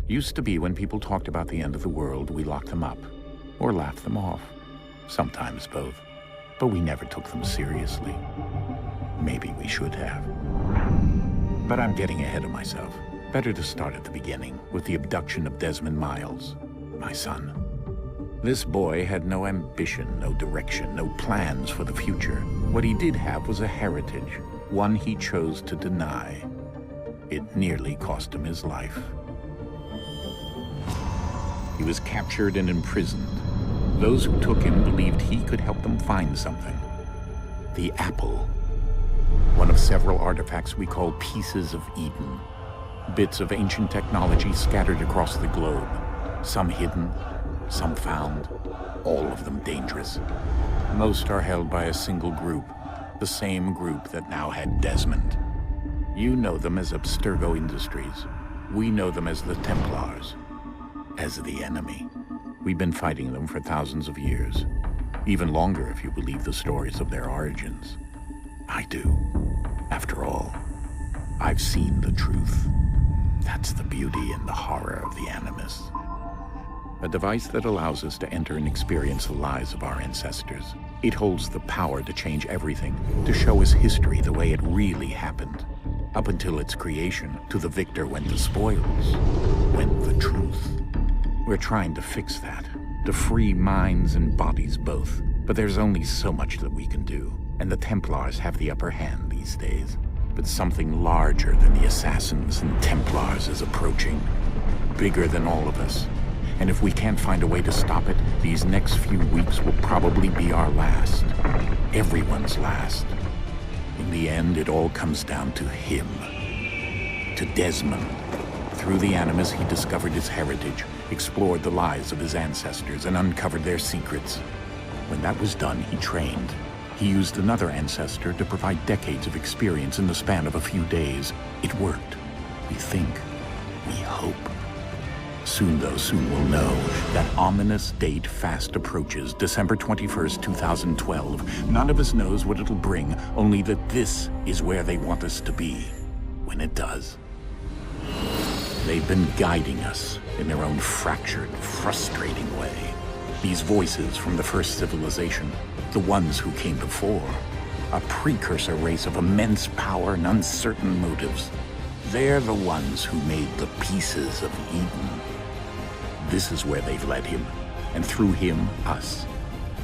Used to be when people talked about the end of the world, we locked them up, or laughed them off. Sometimes both. But we never took them seriously. Maybe we should have. But I'm getting ahead of myself. Better to start at the beginning, with the abduction of Desmond Miles, my son. This boy had no ambition, no direction, no plans for the future. What he did have was a heritage, one he chose to deny. It nearly cost him his life. He was captured and imprisoned. Those who took him believed he could help them find something. The apple. One of several artifacts we call pieces of Eden. Bits of ancient technology scattered across the globe. Some hidden, some found, all of them dangerous. Most are held by a single group, the same group that now had Desmond. You know them as Abstergo Industries. We know them as the Templars. As the enemy. We've been fighting them for thousands of years. Even longer if you believe the stories of their origins. I do. After all, I've seen the truth. That's the beauty and the horror of the Animus. A device that allows us to enter and experience the lives of our ancestors. It holds the power to change everything, to show us history the way it really happened. Up until its creation, to the victor went the spoils, went the truth. We're trying to fix that, to free minds and bodies both. But there's only so much that we can do, and the Templars have the upper hand these days. But something larger than the Assassins and Templars is approaching, bigger than all of us. And if we can't find a way to stop it, these next few weeks will probably be our last. Everyone's last. In the end, it all comes down to him. To Desmond. Through the Animus, he discovered his heritage, explored the lives of his ancestors, and uncovered their secrets. When that was done, he trained. He used another ancestor to provide decades of experience in the span of a few days. It worked. We think. We hope. Soon, though, soon we'll know. That ominous date fast approaches, December 21st, 2012. None of us knows what it'll bring, only that this is where they want us to be. When it does. They've been guiding us in their own fractured, frustrating way. These voices from the first civilization, the ones who came before, a precursor race of immense power and uncertain motives. They're the ones who made the pieces of Eden. This is where they've led him, and through him, us.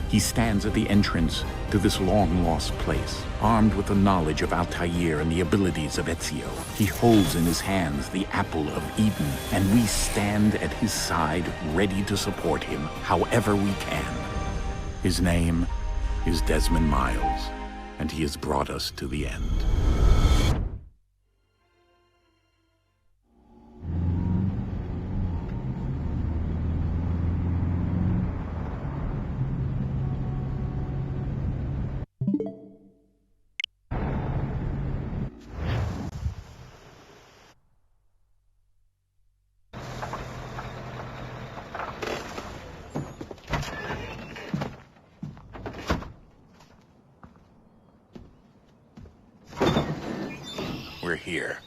He stands at the entrance to this long-lost place, armed with the knowledge of Altair and the abilities of Ezio. He holds in his hands the apple of Eden, and we stand at his side, ready to support him however we can. His name is Desmond Miles, and he has brought us to the end. We're here.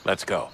Let's go.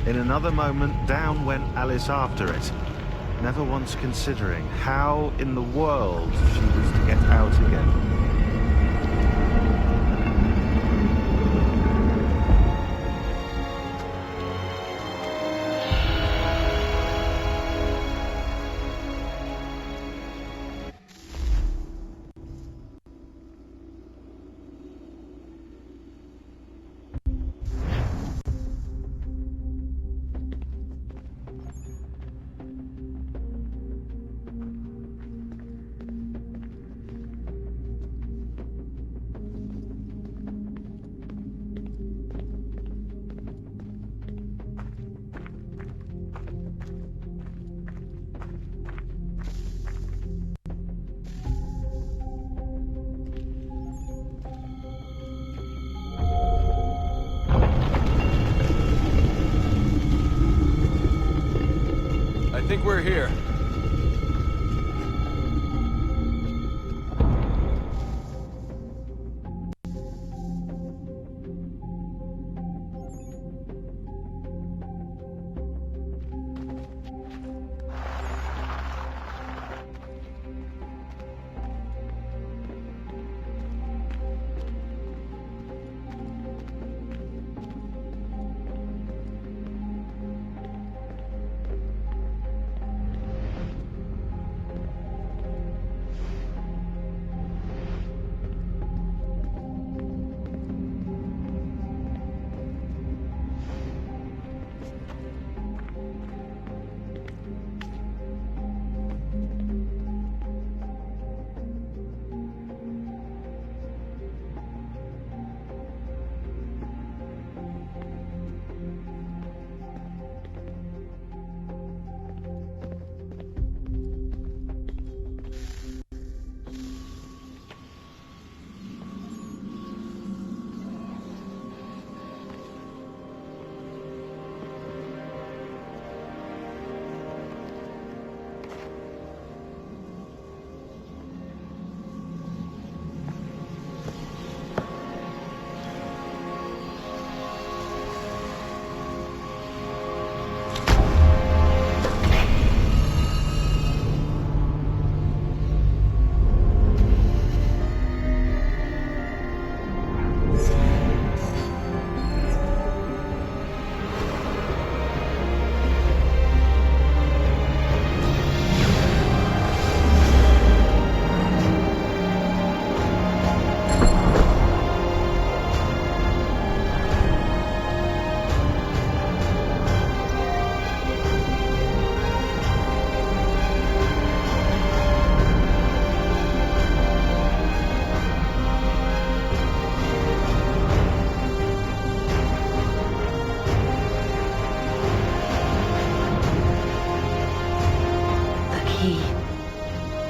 In another moment, down went Alice after it, never once considering how in the world she was to get out again. I think we're here.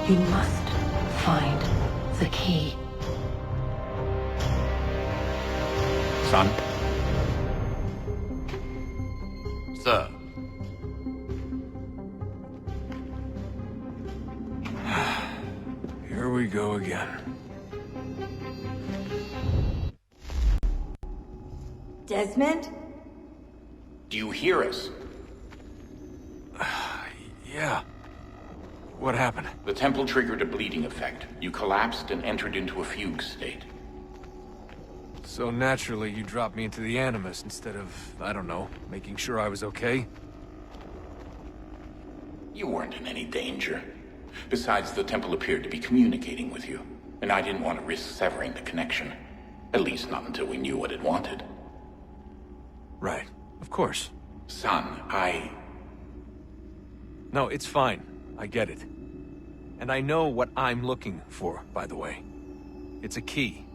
You must find the key. Son? Sir. Here we go again. Desmond? Do you hear us? Yeah. What happened? The temple triggered a bleeding effect. You collapsed and entered into a fugue state. So naturally, you dropped me into the Animus instead of, I don't know, making sure I was okay? You weren't in any danger. Besides, the temple appeared to be communicating with you, and I didn't want to risk severing the connection. At least not until we knew what it wanted. Right. Of course. Son, No, it's fine. I get it. And I know what I'm looking for, by the way. It's a key.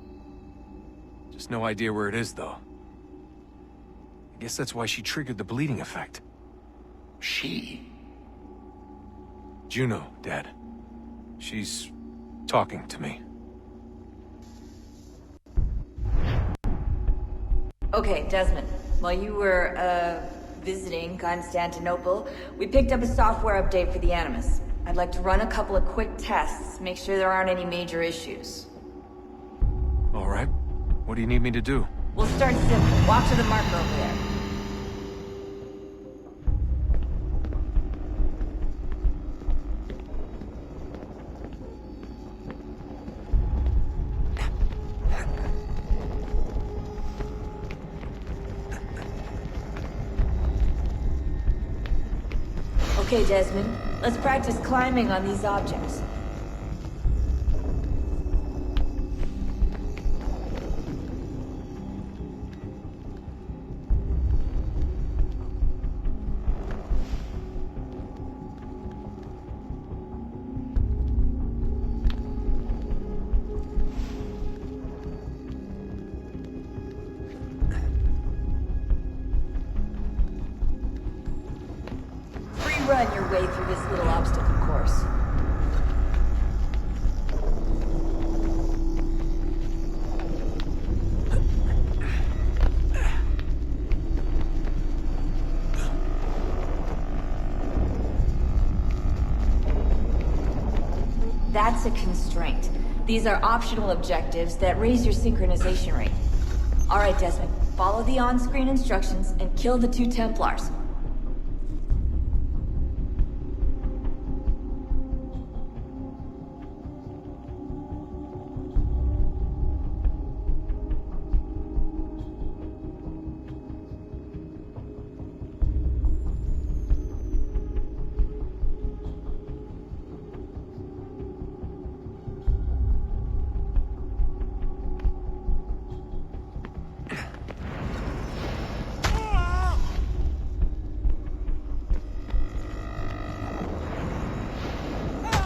Just no idea where it is, though. I guess that's why she triggered the bleeding effect. She? Juno, Dad. She's talking to me. Okay, Desmond. While you were, visiting Constantinople, we picked up a software update for the Animus. I'd like to run a couple of quick tests, make sure there aren't any major issues. All right. What do you need me to do? We'll start simple. Walk to the marker over there. Okay, Desmond. Let's practice climbing on these objects. Run your way through this little obstacle course. That's a constraint. These are optional objectives that raise your synchronization rate. All right, Desmond. Follow the on-screen instructions and kill the 2 Templars.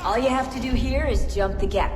All you have to do here is jump the gap.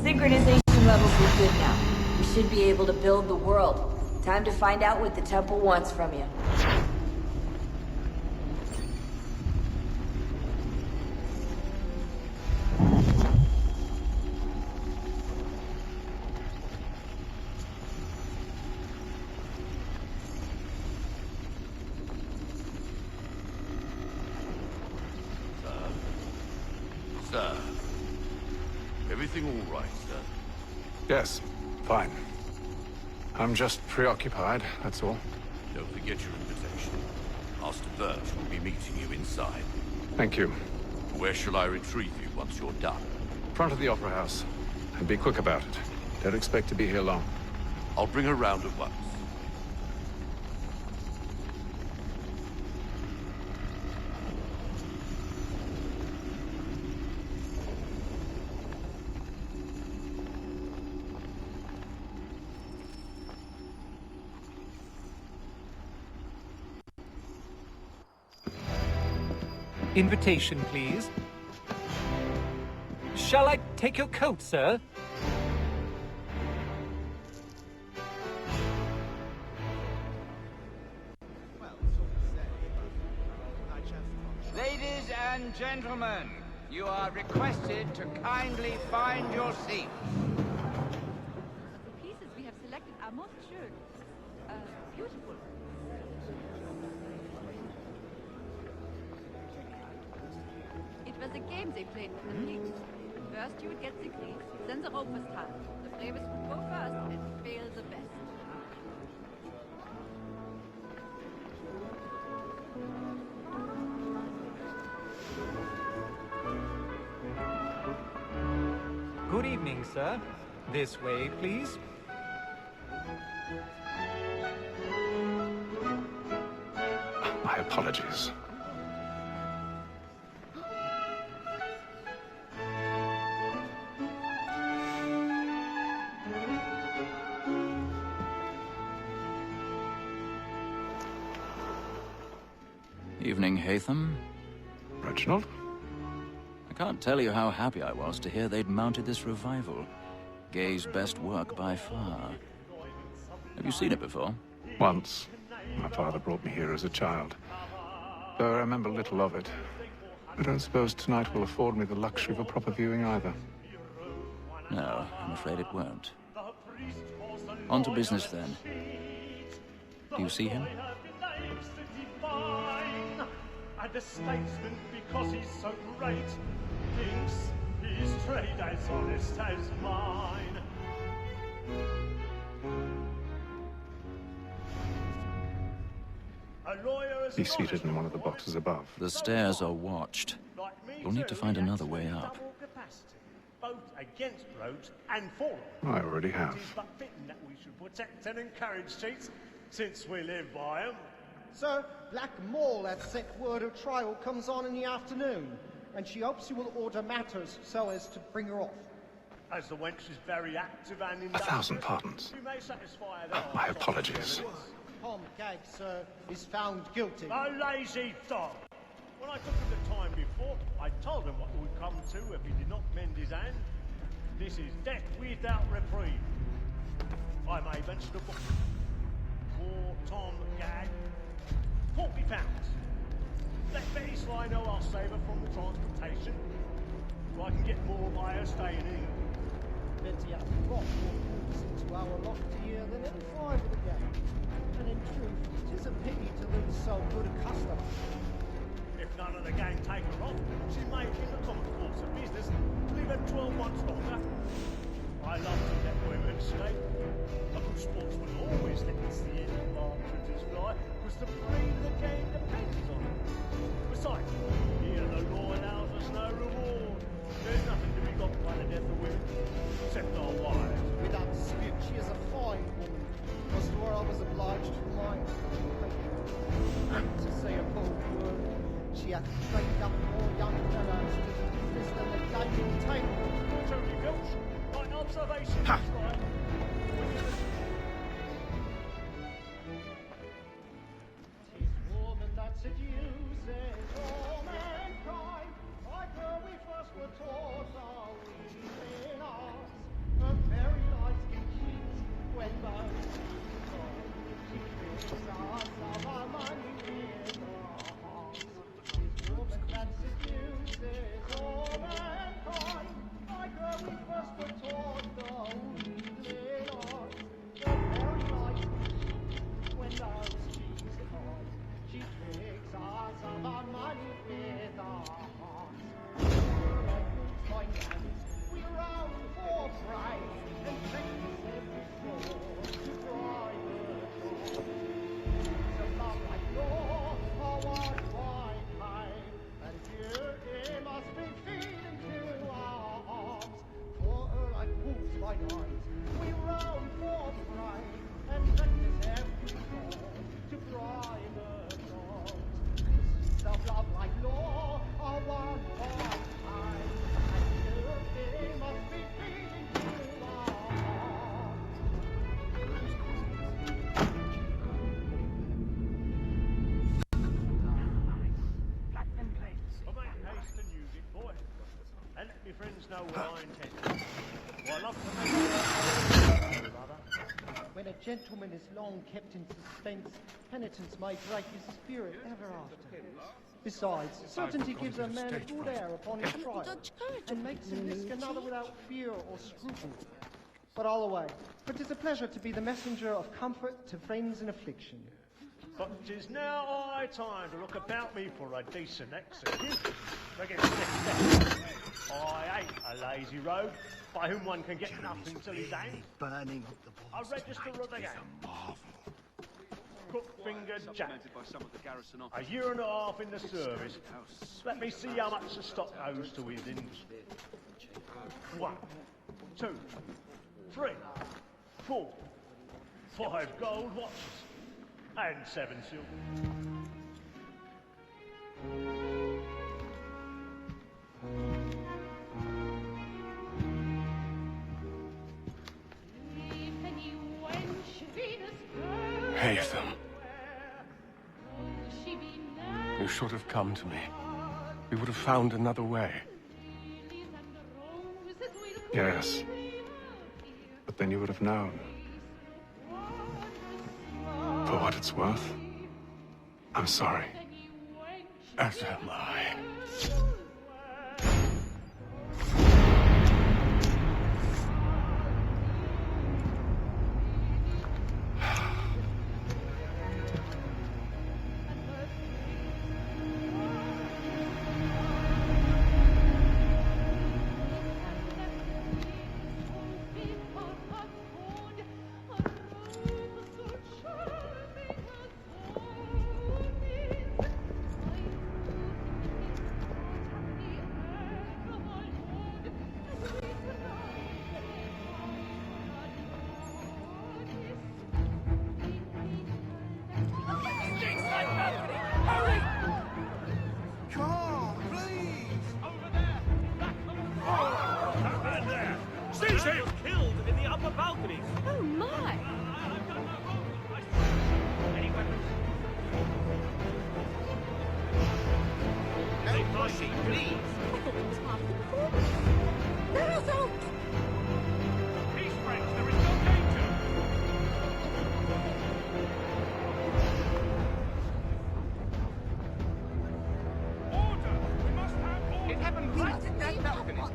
Synchronization levels are good now. We should be able to build the world. Time to find out what the temple wants from you. Sir. Everything all right, sir? Yes, fine. I'm just preoccupied, that's all. Don't forget your invitation. Master Birch will be meeting you inside. Thank you. Where shall I retrieve you once you're done? Front of the Opera House. And be quick about it. Don't expect to be here long. I'll bring her round at once. Invitation, please. Shall I take your coat, sir? Ladies and gentlemen, you are requested to kindly find your seats. The pieces we have selected are most sure. Beautiful. It was a game they played with the fleet. First you would get the grease, then the rope was tied. The bravest would go first and fail the best. Good evening, sir. This way, please. My apologies. Evening, Hatham. Reginald? I can't tell you how happy I was to hear they'd mounted this revival. Gay's best work by far. Have you seen it before? Once. My father brought me here as a child. Though I remember little of it. I don't suppose tonight will afford me the luxury of a proper viewing either. No, I'm afraid it won't. On to business then. Do you see him? And the statesman, because he's so great, thinks his trade as honest as mine. He's seated in one of the boxes above. The stairs are watched. You'll need to find another way up. Both against roads and for I already have. It is but fitting that we should protect and encourage cheats, since we live by them. Sir, Black Mall had sent word her trial comes on in the afternoon, and she hopes you will order matters so as to bring her off. As the wench is very active and industrious, 1,000 pardons. you may satisfy her. My apologies. Tom Gag, sir, is found guilty. A lazy dog! When I took him the time before, I told him what would come to if he did not mend his hand. This is death without reprieve. I may mention a book. For Tom Gag, £40. Let Betty Sly know I'll save her from the transportation, so I can get more by her staying in. Betty has got more books into our lot here than any five of the gang. And in truth, it is a pity to lose so good a customer. If none of the gang take her off, she may, in the common course of business, live her 12 months longer. I love to let women escape. A good sportsman always lets the end of partridges fly, because the brain of the game depends on it. Besides, here the law allows us no reward. There's nothing to be got by the death of women, except our wives. Without dispute, she is a fine woman. Was to her I was obliged to remind her. And to say a bold word, she hath trained up more young fellows to the business than the gaming table. Truly, Filch, my observation is right. Tis woman that seduces all mankind, like her we first were taught are within us. Her very life can cheat when both she tricks us of our money with her hearts. Tis woman that seduces all mankind, like her we first were taught are within us. Her very life can cheat when those she's caught. She tricks us of our money with her hearts. Like hands, we round for pride and check every floor to private door. So love like law, forward wide high, and here it must be feeding to our arms. wide eyes. We roam for prey and practice every fall to private dogs. Seeds of love like law are one by time, and guilty must be feeding to our hearts. I make haste and use it, boy. And let me friends know what I intend. Well, I love to make When a gentleman is long kept in suspense, penitence may break his spirit ever after. Besides, certainty gives a man a good air upon his trial, and makes him risk another without fear or scruple. But all away, for 'tis a pleasure to be the messenger of comfort to friends in affliction. But 'tis now high time to look about me for a decent execution. I hate a lazy rogue by whom one can get nothing till he's hanged. Burning up the I register of the gang. Crook-fingered Jack. A year and a half in the service. Let me see how much the stock owes to his industry. 1, 2, 3, 4, 5 gold watches. And 7 silver. Haytham. You should have come to me. We would have found another way. Yes. But then you would have known. For what it's worth, I'm sorry. As am I.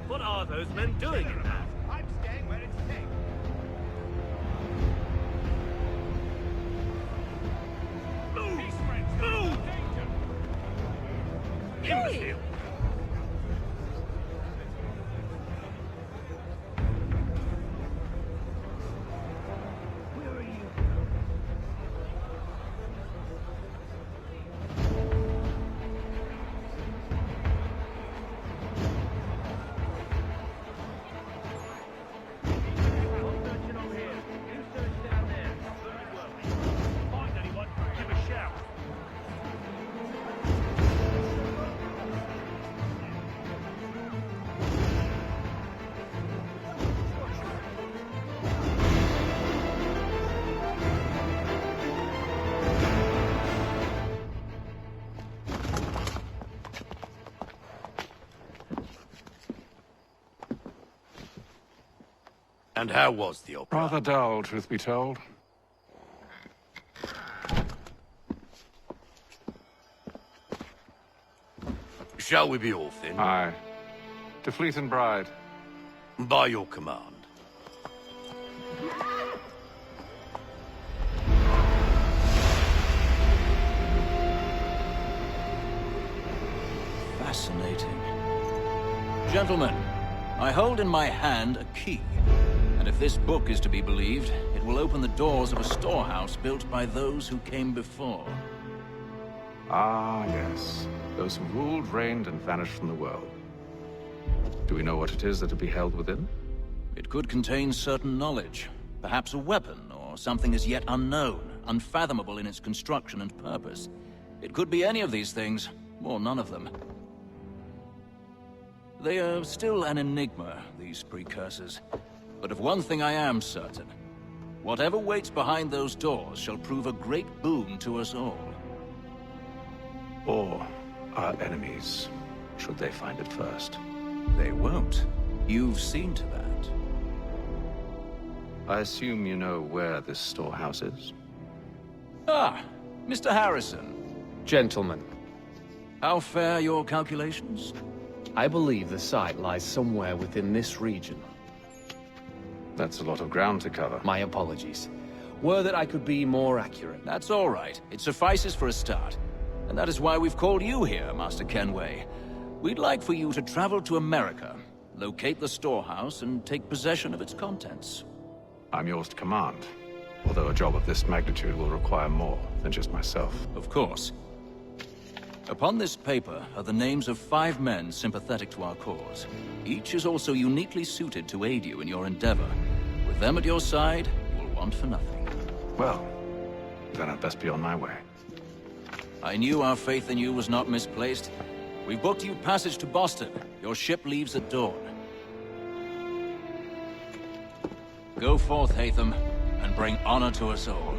What are those men doing in there? I'm staying where it's safe. Move! Move! Imbecile! Where are you? And how was the opera? Rather dull, truth be told. Shall we be off then? Aye. To Fleet and Bride. By your command. Fascinating. Gentlemen, I hold in my hand a key. And if this book is to be believed, it will open the doors of a storehouse built by those who came before. Ah, yes. Those who ruled, reigned, and vanished from the world. Do we know what it is that will be held within? It could contain certain knowledge, perhaps a weapon, or something as yet unknown, unfathomable in its construction and purpose. It could be any of these things, or none of them. They are still an enigma, these precursors. But of one thing I am certain. Whatever waits behind those doors shall prove a great boon to us all. Or our enemies, should they find it first. They won't. You've seen to that. I assume you know where this storehouse is? Ah, Mr. Harrison. Gentlemen, How fare your calculations? I believe the site lies somewhere within this region. That's a lot of ground to cover. My apologies. Were that I could be more accurate. That's all right. It suffices for a start. And that is why we've called you here, Master Kenway. We'd like for you to travel to America, locate the storehouse, and take possession of its contents. I'm yours to command. Although a job of this magnitude will require more than just myself. Of course. Upon this paper are the names of 5 men sympathetic to our cause. Each is also uniquely suited to aid you in your endeavor. With them at your side, you will want for nothing. Well, then I'd best be on my way. I knew our faith in you was not misplaced. We've booked you passage to Boston. Your ship leaves at dawn. Go forth, Hatham, and bring honor to us all.